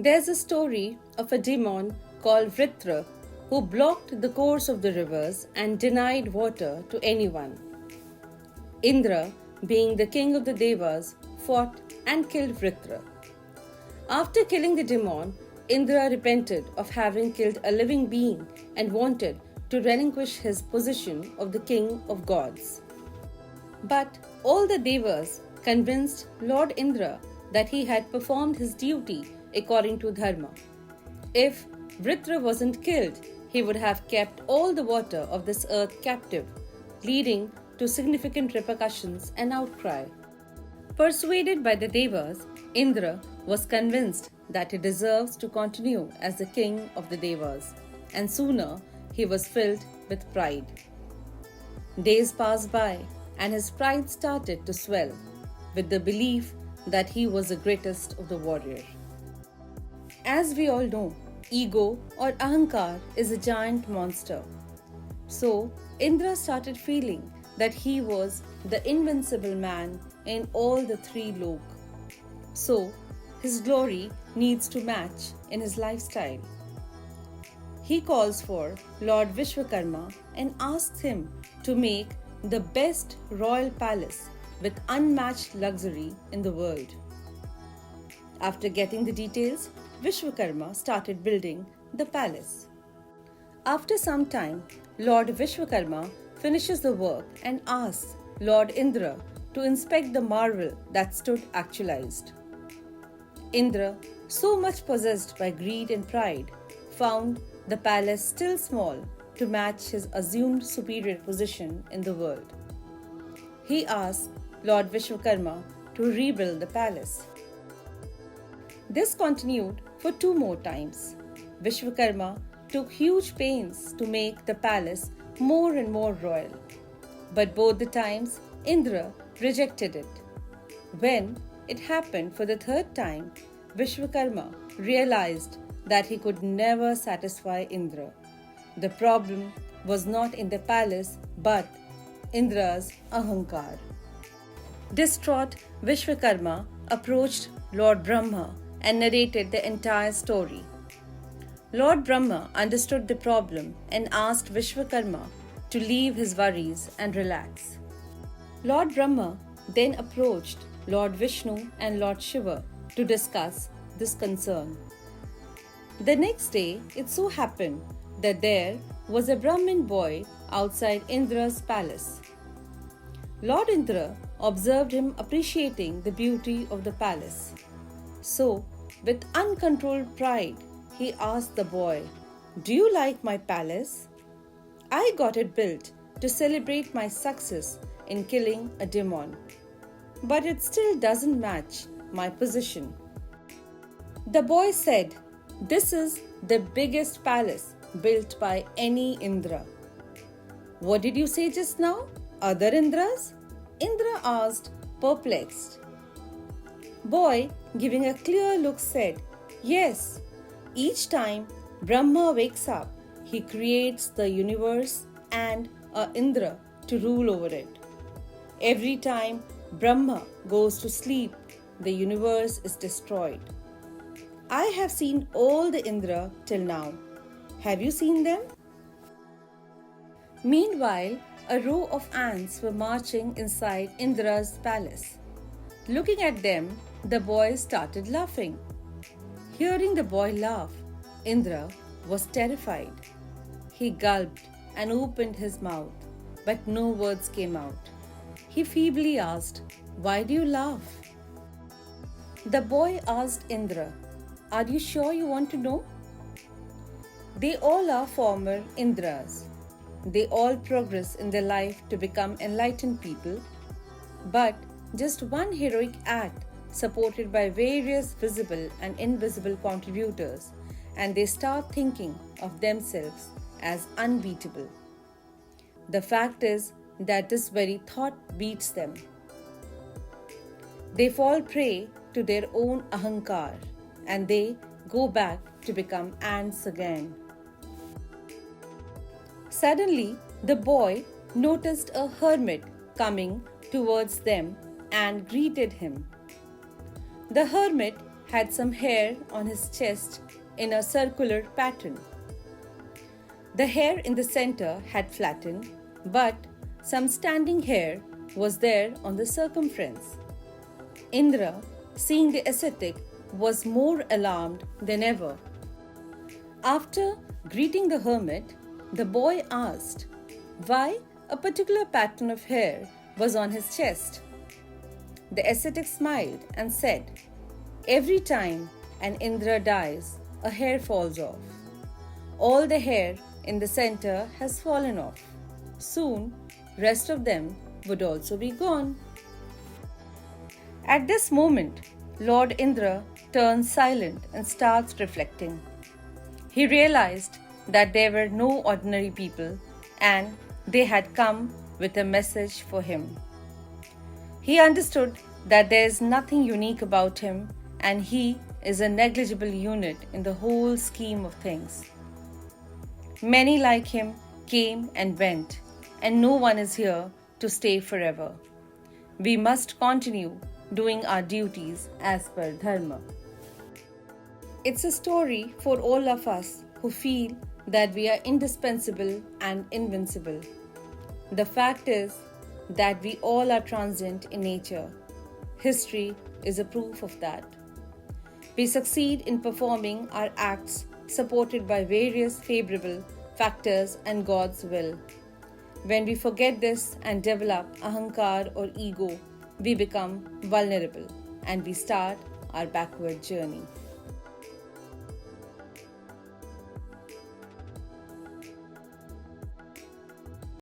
There's a story of a demon called Vritra who blocked the course of the rivers and denied water to anyone. Indra, being the king of the Devas, fought and killed Vritra. After killing the demon, Indra repented of having killed a living being and wanted to relinquish his position of the king of gods. But all the Devas convinced Lord Indra that he had performed his duty according to Dharma. If Vritra wasn't killed, he would have kept all the water of this earth captive, leading to significant repercussions and outcry. Persuaded by the Devas, Indra was convinced that he deserves to continue as the king of the Devas, and sooner he was filled with pride. Days passed by, and his pride started to swell with the belief that he was the greatest of the warriors. As we all know, ego or ahankar is a giant monster. So, Indra started feeling that he was the invincible man in all the three lok. So, his glory needs to match in his lifestyle. He calls for Lord Vishwakarma and asks him to make the best royal palace with unmatched luxury in the world. After getting the details, Vishwakarma started building the palace. After some time, Lord Vishwakarma finishes the work and asks Lord Indra to inspect the marvel that stood actualized. Indra, so much possessed by greed and pride, found the palace still small to match his assumed superior position in the world. He asked Lord Vishwakarma to rebuild the palace. This continued for 2 more times. Vishwakarma took huge pains to make the palace more and more royal. But both the times, Indra rejected it. When it happened for the 3rd time, Vishwakarma realized that he could never satisfy Indra. The problem was not in the palace but Indra's ahankar. Distraught, Vishwakarma approached Lord Brahma and narrated the entire story. Lord Brahma understood the problem and asked Vishwakarma to leave his worries and relax. Lord Brahma then approached Lord Vishnu and Lord Shiva to discuss this concern. The next day, it so happened that there was a Brahmin boy outside Indra's palace. Lord Indra observed him appreciating the beauty of the palace. So, with uncontrolled pride, he asked the boy, "Do you like my palace? I got it built to celebrate my success in killing a demon, but it still doesn't match my position." The boy said, "This is the biggest palace built by any Indra." "What did you say just now? Other Indras?" Indra asked, perplexed. Boy, giving a clear look, said, "Yes, each time Brahma wakes up, he creates the universe and a Indra to rule over it. Every time Brahma goes to sleep, the universe is destroyed. I have seen all the Indra till now. Have you seen them?" Meanwhile, a row of ants were marching inside Indra's palace. Looking at them, the boy started laughing. Hearing the boy laugh, Indra was terrified. He gulped and opened his mouth, but no words came out. He feebly asked, "Why do you laugh?" The boy asked Indra, "Are you sure you want to know?" They all are former Indras. They all progress in their life to become enlightened people, but just one heroic act supported by various visible and invisible contributors, and they start thinking of themselves as unbeatable. The fact is that this very thought beats them. They fall prey to their own ahankar, and they go back to become ants again. Suddenly, the boy noticed a hermit coming towards them and greeted him. The hermit had some hair on his chest in a circular pattern. The hair in the center had flattened, but some standing hair was there on the circumference. Indra, seeing the ascetic, was more alarmed than ever. After greeting the hermit, the boy asked why a particular pattern of hair was on his chest. The ascetic smiled and said, "Every time an Indra dies, a hair falls off. All the hair in the center has fallen off. Soon, rest of them would also be gone." At this moment, Lord Indra turns silent and starts reflecting. He realized that they were no ordinary people and they had come with a message for him. He understood that there is nothing unique about him and he is a negligible unit in the whole scheme of things. Many like him came and went, and no one is here to stay forever. We must continue doing our duties as per Dharma. It's a story for all of us who feel that we are indispensable and invincible. The fact is that we all are transient in nature. History is a proof of that. We succeed in performing our acts supported by various favorable factors and God's will. When we forget this and develop ahankar or ego, we become vulnerable and we start our backward journey.